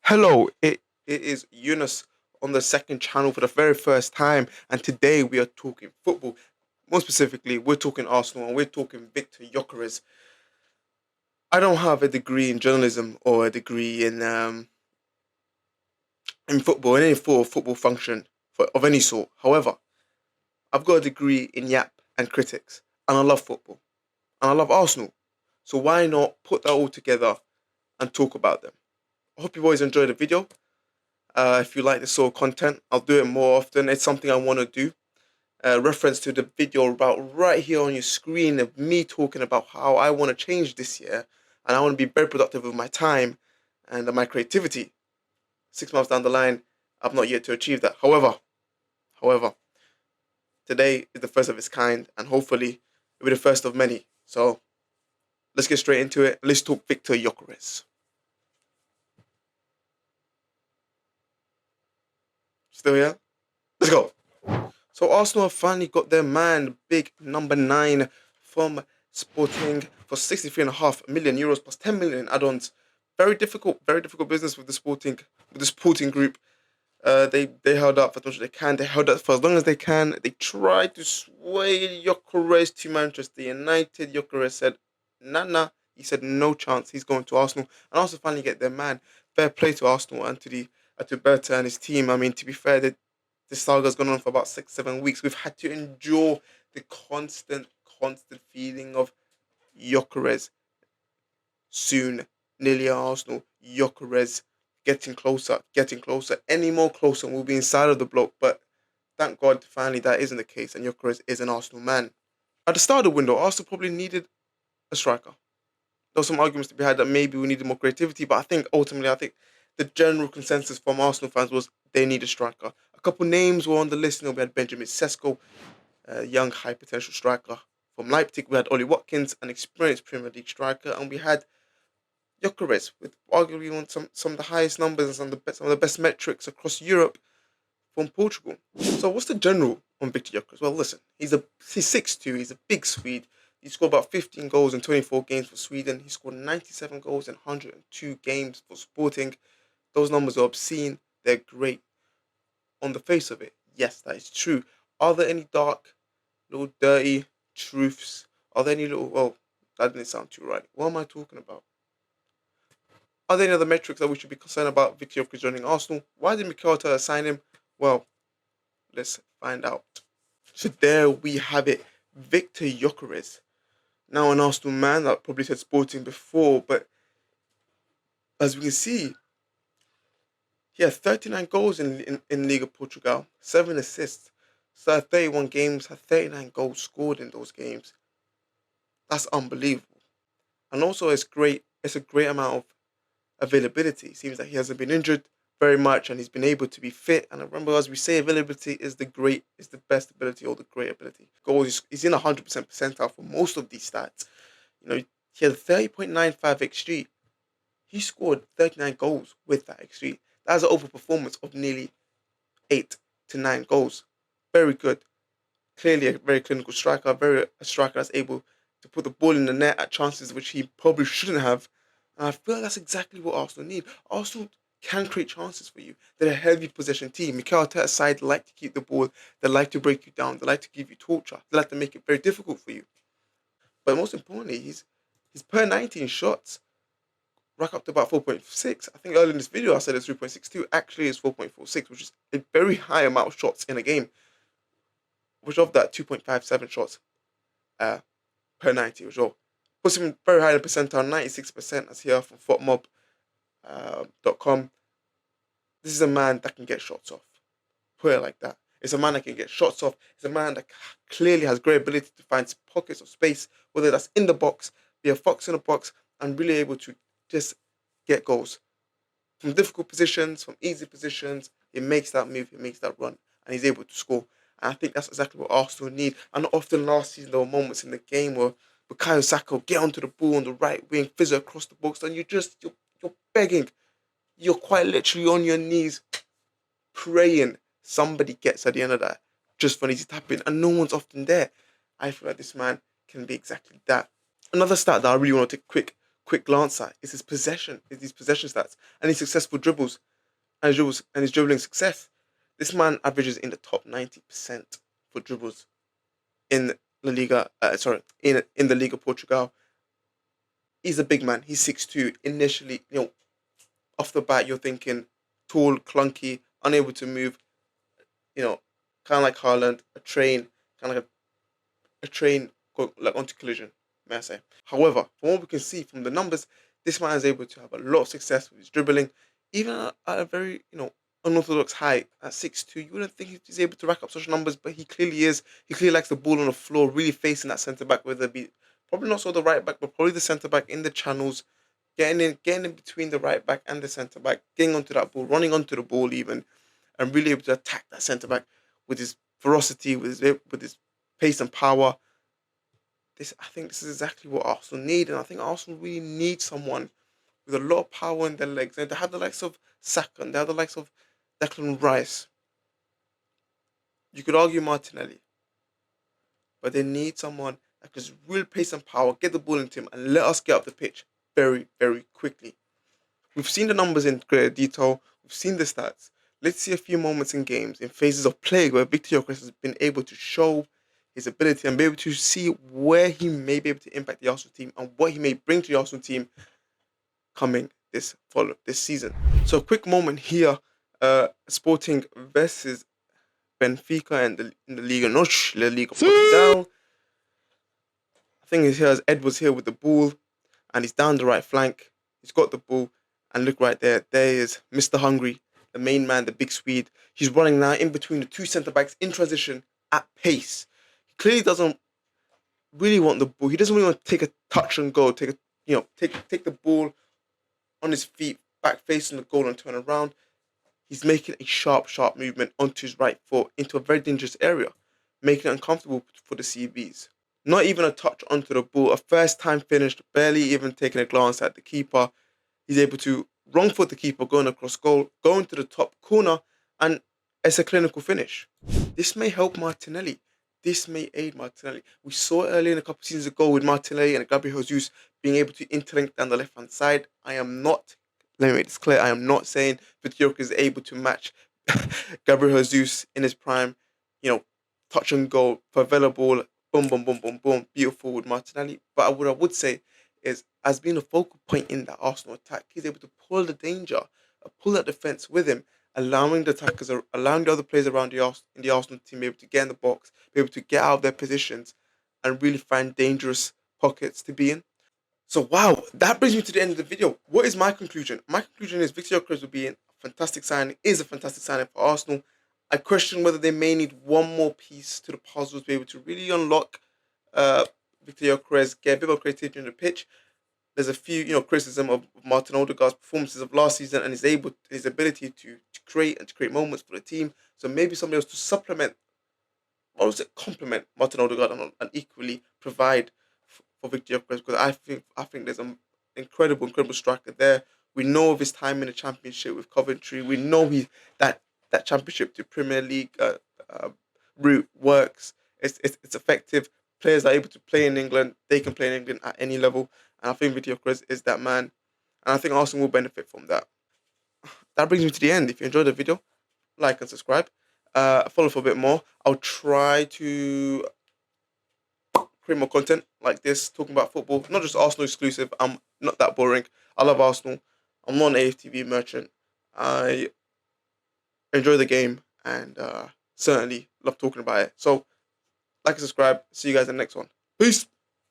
Hello, it is Eunice on the second channel for the very first time, and today we are talking football. More specifically, we're talking Arsenal and we're talking Viktor Gyokeres. I don't have a degree in journalism or a degree in football, in any form of football function of any sort. However, I've got a degree in yapp and critics, and I love football, and I love Arsenal. So why not put that all together and talk about them? I hope you always enjoyed the video. If you like this sort of content, I'll do it more often. It's something I want to do. Reference to the video about right here on your screen of me talking about how I want to change this year and I want to be very productive with my time and my creativity. 6 months down the line, I've not yet to achieve that. However, today is the first of its kind and hopefully it'll be the first of many. So let's get straight into it. Let's talk Viktor Gyokeres. Still here? Let's go. So Arsenal have finally got their man, big number 9 from Sporting for 63.5 million euros plus 10 million in add-ons. Very difficult business with the Sporting group. They held up for as much as they can. They held up for as long as they can. They tried to sway Gyokeres to Manchester United. Gyokeres said, nah. He said no chance. He's going to Arsenal, and also finally get their man. Fair play to Arsenal and to Berta and his team. I mean, to be fair, this saga's gone on for about 6, 7 weeks. We've had to endure the constant feeling of Gyokeres soon, nearly at Arsenal. Gyokeres getting closer. Any more closer, and we'll be inside of the block. But thank God, finally, that isn't the case, and Gyokeres is an Arsenal man. At the start of the window, Arsenal probably needed a striker. There were some arguments to be had that maybe we needed more creativity, but I think the general consensus from Arsenal fans was they need a striker. A couple names were on the list. We had Benjamin Sesko, a young high potential striker from Leipzig. We had Ollie Watkins, an experienced Premier League striker, and we had Gyokeres with arguably on some of the highest numbers and some of the best metrics across Europe from Portugal. So what's the general on Viktor Gyokeres? Well, listen, he's 6'2", he's a big Swede. He scored about 15 goals in 24 games for Sweden. He scored 97 goals in 102 games for Sporting. Those numbers are obscene. They're great. On the face of it, yes, that is true. Are there any dark, little dirty truths? Are there any well, that didn't sound too right. What am I talking about? Are there any other metrics that we should be concerned about Viktor Gyokeres joining Arsenal? Why did Mikel Arteta sign him? Well, let's find out. So there we have it. Viktor Gyokeres. Now an Arsenal man that probably said Sporting before, but as we can see, he has 39 goals in Liga Portugal, 7 assists. So 31 games, had 39 goals scored in those games. That's unbelievable. And also it's a great amount of availability. It seems that he hasn't been injured very much and he's been able to be fit. And remember, as we say, availability is the best ability or the great ability. Goals, he's in 100% percentile for most of these stats. He had 30.95 XG. He scored 39 goals with that XG. That's an overperformance of nearly 8 to 9 goals. Very good. Clearly a very clinical striker, a striker that's able to put the ball in the net at chances which he probably shouldn't have. And I feel like that's exactly what Arsenal need. Arsenal can create chances for you. They're a heavy possession team. Mikel Arteta's side like to keep the ball. They like to break you down. They like to give you torture. They like to make it very difficult for you. But most importantly, he's per 19 shots rack up to about 4.6. I think earlier in this video I said it's 3.62. Actually, it's 4.46, which is a very high amount of shots in a game. Which of that 2.57 shots per 90, which puts him very high in the percentile, 96% as here from FOTMob.com. This is a man that can get shots off. Put it like that. It's a man that can get shots off. It's a man that clearly has great ability to find pockets of space, whether that's in the box, be a fox in the box, and really able to just get goals. From difficult positions, from easy positions, he makes that move, he makes that run, and he's able to score. And I think that's exactly what Arsenal need. And often last season there were moments in the game where Bukayo Saka will get onto the ball on the right wing, fizz across the box, and you're begging. You're quite literally on your knees praying somebody gets at the end of that just for an easy tap in, and no one's often there. I feel like this man can be exactly that. Another stat that I really want to take a quick quick glance at. It's his possession. It's his possession stats and his successful dribbles and his dribbling success. This man averages in the top 90% for dribbles in La Liga. In the Liga Portugal. He's a big man. He's 6'2". Initially, off the bat, you're thinking tall, clunky, unable to move. You know, kind of like Haaland, a train, kind of like a train going like onto collision, may I say. However, from what we can see from the numbers, this man is able to have a lot of success with his dribbling, even at a very, unorthodox height at 6'2". You wouldn't think he's able to rack up such numbers, but he clearly is. He clearly likes the ball on the floor, really facing that centre back, whether it be probably not so the right back, but probably the centre back in the channels, getting in between the right back and the centre back, getting onto that ball, running onto the ball even, and really able to attack that centre back with his ferocity, with his pace and power. I think this is exactly what Arsenal need, and I think Arsenal really need someone with a lot of power in their legs. And they have the likes of Saka, and they have the likes of Declan Rice. You could argue Martinelli, but they need someone that can just real pace and power, get the ball into him, and let us get up the pitch very, very quickly. We've seen the numbers in greater detail. We've seen the stats. Let's see a few moments in games, in phases of play where Viktor Gyokeres has been able to show his ability and be able to see where he may be able to impact the Arsenal team and what he may bring to the Arsenal team coming this season. So a quick moment here, Sporting versus Benfica in the Liga NOS, La Liga Portugal. I think he's here as Edwards here with the ball, and he's down the right flank. He's got the ball, and look right there. There is Mr. Hungry, the main man, the big Swede. He's running now in between the two centre backs in transition at pace. He clearly doesn't really want the ball. He doesn't really want to take a touch and go. Take the ball on his feet, back facing the goal and turn around. He's making a sharp movement onto his right foot into a very dangerous area, making it uncomfortable for the CBs. Not even a touch onto the ball, a first time finished, barely even taking a glance at the keeper. He's able to wrong foot the keeper going across goal, going to the top corner, and it's a clinical finish. This may help Martinelli. This may aid Martinelli. We saw it earlier in a couple of seasons ago with Martinelli and Gabriel Jesus being able to interlink down the left-hand side. Let me make this clear, I am not saying Viktor is able to match Gabriel Jesus in his prime, touch and goal, favela ball, boom, boom, boom, boom, boom, beautiful with Martinelli. But what I would say is, as being a focal point in that Arsenal attack, he's able to pull the danger, pull that defence with him, allowing the other players around in the Arsenal team be able to get in the box, be able to get out of their positions, and really find dangerous pockets to be in. So wow, that brings me to the end of the video. What is my conclusion? My conclusion is Viktor Gyokeres will be a fantastic signing for Arsenal. I question whether they may need one more piece to the puzzle to be able to really unlock Viktor Gyokeres, get a bit more creativity on the pitch. There's a few, criticism of Martin Odegaard's performances of last season and his ability to create moments for the team. So maybe somebody else to supplement, or was it complement Martin Odegaard and equally provide for Viktor Gyokeres, because I think there's an incredible striker there. We know of his time in the Championship with Coventry. We know that Championship to Premier League route works. It's effective. Players are able to play in England. They can play in England at any level. And I think Viktor Gyokeres is that man. And I think Arsenal will benefit from that. That brings me to the end. If you enjoyed the video, like and subscribe. Follow for a bit more. I'll try to create more content like this, talking about football. Not just Arsenal exclusive. I'm not that boring. I love Arsenal. I'm not an AFTV merchant. I enjoy the game and certainly love talking about it. So, like and subscribe. See you guys in the next one. Peace.